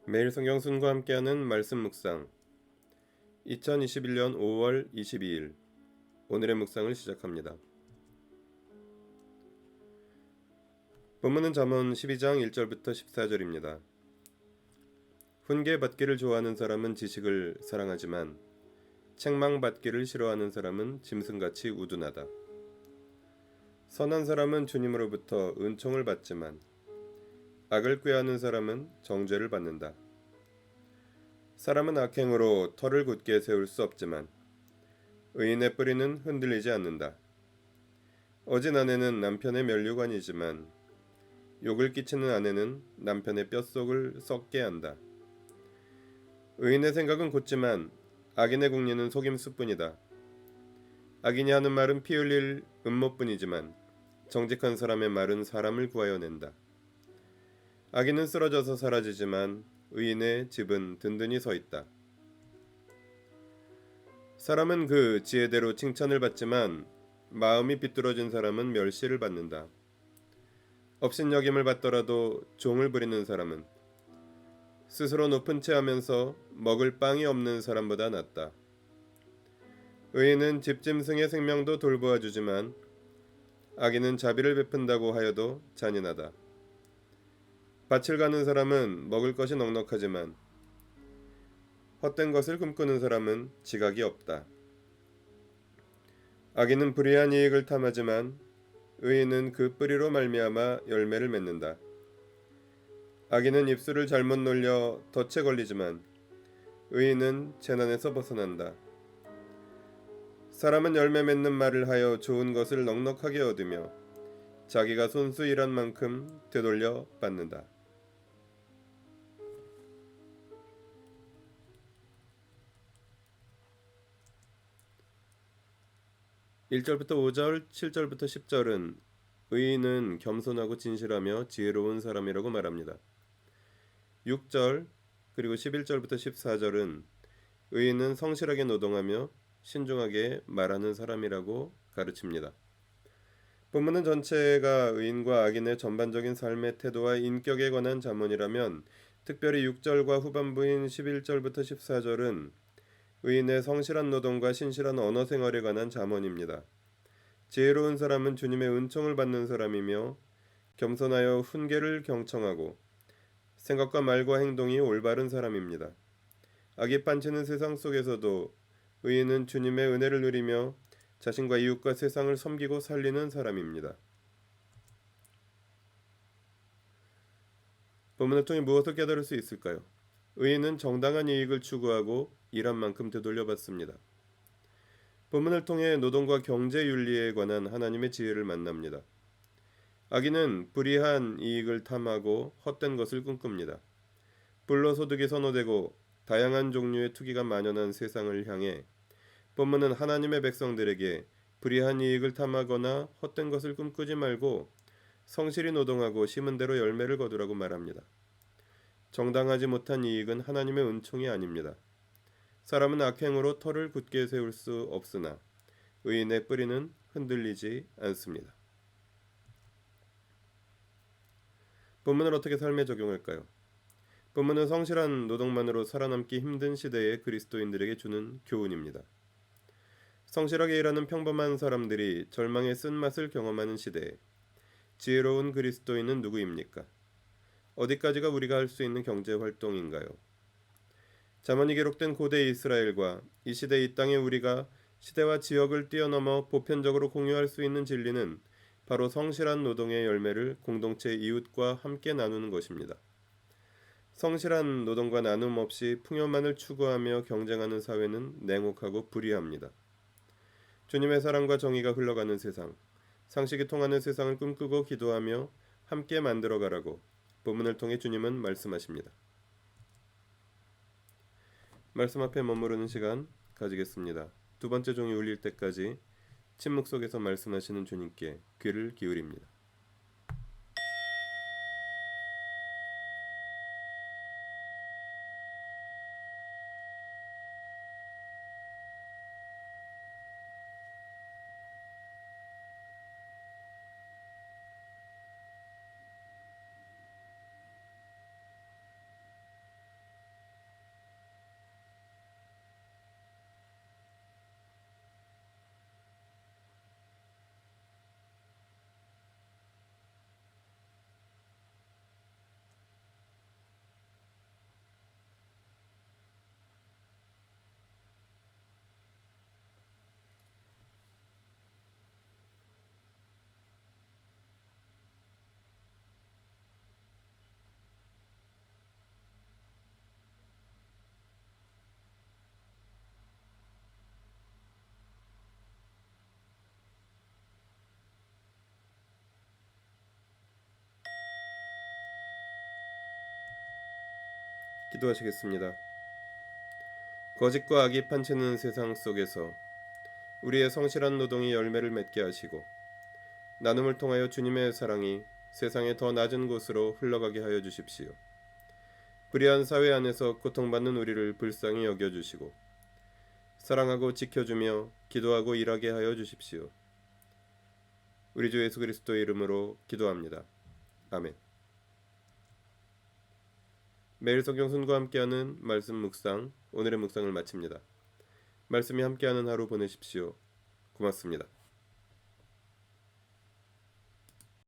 매일 성경순과 함께하는 말씀 묵상 2021년 5월 22일 오늘의 묵상을 시작합니다. 본문은 잠언 12장 1절부터 14절입니다. 훈계받기를 좋아하는 사람은 지식을 사랑하지만 책망받기를 싫어하는 사람은 짐승같이 우둔하다. 선한 사람은 주님으로부터 은총을 받지만 악을 꾀하는 사람은 정죄를 받는다. 사람은 악행으로 터를 굳게 세울 수 없지만 의인의 뿌리는 흔들리지 않는다. 어진 아내는 남편의 면류관이지만 욕을 끼치는 아내는 남편의 뼛속을 썩게 한다. 의인의 생각은 곧지만 악인의 궁리는 속임수뿐이다. 악인이 하는 말은 피 흘릴 음모뿐이지만 정직한 사람의 말은 사람을 구하여 낸다. 악인은 쓰러져서 사라지지만 의인의 집은 든든히 서 있다. 사람은 그 지혜대로 칭찬을 받지만 마음이 비뚤어진 사람은 멸시를 받는다. 업신여김을 받더라도 종을 부리는 사람은 스스로 높은 채 하면서 먹을 빵이 없는 사람보다 낫다. 의인은 집짐승의 생명도 돌보아 주지만 악인은 자비를 베푼다고 하여도 잔인하다. 밭을 가는 사람은 먹을 것이 넉넉하지만 헛된 것을 꿈꾸는 사람은 지각이 없다. 악인은 불의한 이익을 탐하지만 의인은 그 뿌리로 말미암아 열매를 맺는다. 악인은 입술을 잘못 놀려 덫에 걸리지만 의인은 재난에서 벗어난다. 사람은 열매 맺는 말을 하여 좋은 것을 넉넉하게 얻으며 자기가 손수 일한 만큼 되돌려 받는다. 1절부터 5절, 7절부터 10절은 의인은 겸손하고 진실하며 지혜로운 사람이라고 말합니다. 6절 그리고 11절부터 14절은 의인은 성실하게 노동하며 신중하게 말하는 사람이라고 가르칩니다. 본문은 전체가 의인과 악인의 전반적인 삶의 태도와 인격에 관한 잠언이라면 특별히 6절과 후반부인 11절부터 14절은 의인의 성실한 노동과 신실한 언어 생활에 관한 잠언입니다. 지혜로운 사람은 주님의 은총을 받는 사람이며 겸손하여 훈계를 경청하고 생각과 말과 행동이 올바른 사람입니다. 악이 판치는 세상 속에서도 의인은 주님의 은혜를 누리며 자신과 이웃과 세상을 섬기고 살리는 사람입니다. 본문을 통해 무엇을 깨달을 수 있을까요? 의인은 정당한 이익을 추구하고 일한 만큼 되돌려받습니다. 본문을 통해 노동과 경제 윤리에 관한 하나님의 지혜를 만납니다. 악인은 불이한 이익을 탐하고 헛된 것을 꿈꿉니다. 불로소득이 선호되고 다양한 종류의 투기가 만연한 세상을 향해 본문은 하나님의 백성들에게 불이한 이익을 탐하거나 헛된 것을 꿈꾸지 말고 성실히 노동하고 심은 대로 열매를 거두라고 말합니다. 정당하지 못한 이익은 하나님의 은총이 아닙니다. 사람은 악행으로 터를 굳게 세울 수 없으나 의인의 뿌리는 흔들리지 않습니다. 본문을 어떻게 삶에 적용할까요? 본문은 성실한 노동만으로 살아남기 힘든 시대의 그리스도인들에게 주는 교훈입니다. 성실하게 일하는 평범한 사람들이 절망의 쓴맛을 경험하는 시대에 지혜로운 그리스도인은 누구입니까? 어디까지가 우리가 할 수 있는 경제 활동인가요? 잠언이 기록된 고대 이스라엘과 이 시대 이 땅의 우리가 시대와 지역을 뛰어넘어 보편적으로 공유할 수 있는 진리는 바로 성실한 노동의 열매를 공동체 이웃과 함께 나누는 것입니다. 성실한 노동과 나눔 없이 풍요만을 추구하며 경쟁하는 사회는 냉혹하고 불의합니다. 주님의 사랑과 정의가 흘러가는 세상, 상식이 통하는 세상을 꿈꾸고 기도하며 함께 만들어가라고 본문을 통해 주님은 말씀하십니다. 말씀 앞에 머무르는 시간 가지겠습니다. 두 번째 종이 울릴 때까지 침묵 속에서 말씀하시는 주님께 귀를 기울입니다. 기도하시겠습니다. 거짓과 악이 판치는 세상 속에서 우리의 성실한 노동이 열매를 맺게 하시고 나눔을 통하여 주님의 사랑이 세상의 더 낮은 곳으로 흘러가게 하여 주십시오. 불의한 사회 안에서 고통받는 우리를 불쌍히 여겨주시고 사랑하고 지켜주며 기도하고 일하게 하여 주십시오. 우리 주 예수 그리스도의 이름으로 기도합니다. 아멘. 매일 성경순과 함께하는 말씀 묵상, 오늘의 묵상을 마칩니다. 말씀이 함께하는 하루 보내십시오. 고맙습니다.